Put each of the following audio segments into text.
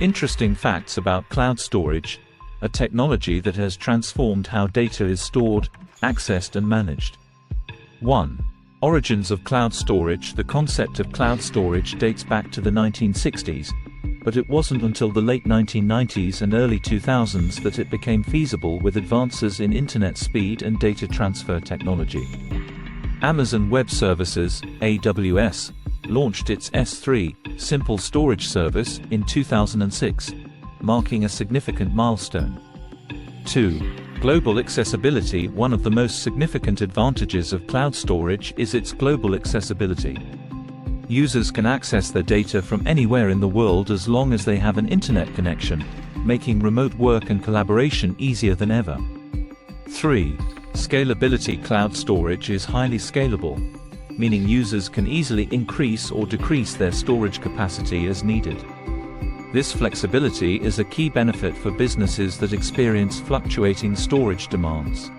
Interesting facts about cloud storage, a technology that has transformed how data is stored, accessed and managed. 1. Origins of cloud storage. The concept of cloud storage dates back to the 1960s, but it wasn't until the late 1990s and early 2000s that it became feasible with advances in internet speed and data transfer technology. Amazon Web Services, AWS, launched its S3 Simple Storage service in 2006, marking a significant milestone. 2. Global accessibility. One of the most significant advantages of cloud storage is its global accessibility. Users can access their data from anywhere in the world as long as they have an internet connection, making remote work and collaboration easier than ever. 3. Scalability. Cloud storage is highly scalable, meaning users can easily increase or decrease their storage capacity as needed. This flexibility is a key benefit for businesses that experience fluctuating storage demands.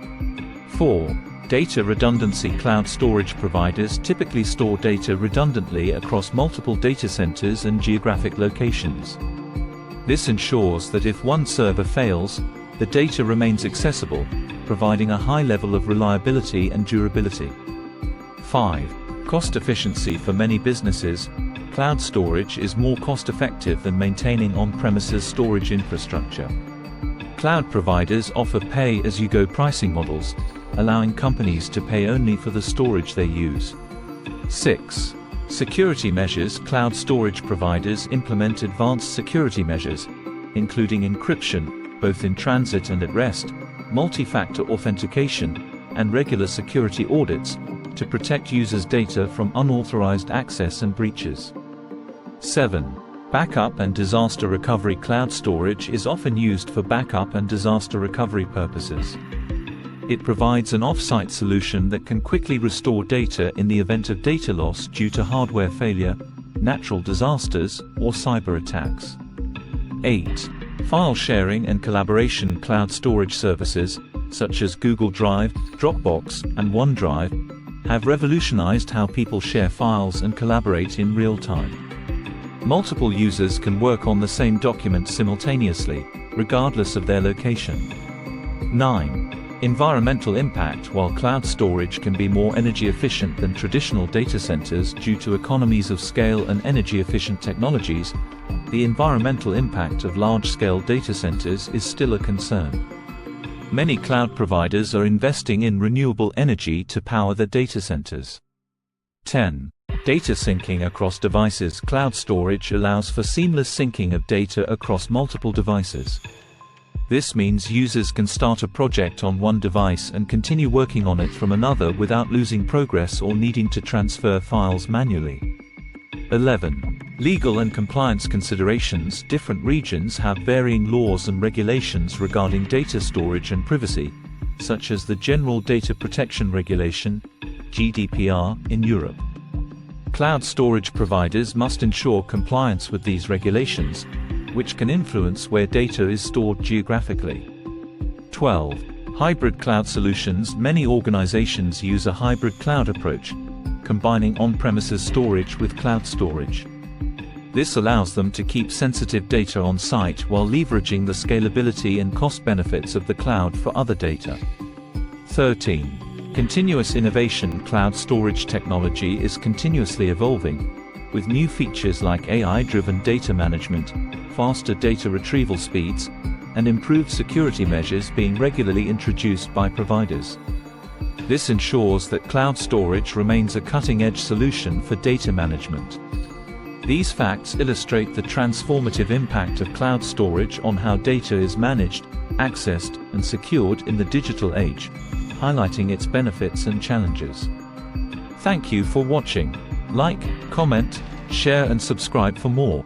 4. Data redundancy. Cloud storage providers typically store data redundantly across multiple data centers and geographic locations. This ensures that if one server fails, the data remains accessible, providing a high level of reliability and durability. 5. Cost efficiency. For many businesses, cloud storage is more cost-effective than maintaining on-premises storage infrastructure. Cloud providers offer pay-as-you-go pricing models, allowing companies to pay only for the storage they use. 6. Security measures. Cloud storage providers implement advanced security measures, including encryption, both in transit and at rest, multi-factor authentication, and regular security audits, to protect users' data from unauthorized access and breaches. 7. Backup and disaster recovery. Cloud storage is often used for backup and disaster recovery purposes. It provides an off-site solution that can quickly restore data in the event of data loss due to hardware failure, natural disasters, or cyber attacks. 8. File sharing and collaboration. Cloud storage services, such as Google Drive, Dropbox, and OneDrive, have revolutionized how people share files and collaborate in real time. Multiple users can work on the same document simultaneously, regardless of their location. 9. Environmental impact. While cloud storage can be more energy efficient than traditional data centers due to economies of scale and energy-efficient technologies, the environmental impact of large-scale data centers is still a concern. Many cloud providers are investing in renewable energy to power their data centers. 10. Data syncing across devices. Cloud storage allows for seamless syncing of data across multiple devices. This means users can start a project on one device and continue working on it from another without losing progress or needing to transfer files manually. 11. Legal and compliance considerations. Different regions have varying laws and regulations regarding data storage and privacy, such as the General Data Protection Regulation, GDPR, in Europe. Cloud storage providers must ensure compliance with these regulations, which can influence where data is stored geographically. 12. Hybrid cloud solutions. Many organizations use a hybrid cloud approach, combining on-premises storage with cloud storage. This allows them to keep sensitive data on site while leveraging the scalability and cost benefits of the cloud for other data. 13. Continuous innovation. Cloud storage technology is continuously evolving, with new features like AI-driven data management, faster data retrieval speeds, and improved security measures being regularly introduced by providers. This ensures that cloud storage remains a cutting-edge solution for data management. These facts illustrate the transformative impact of cloud storage on how data is managed, accessed, and secured in the digital age, highlighting its benefits and challenges. Thank you for watching. Like, comment, share and subscribe for more.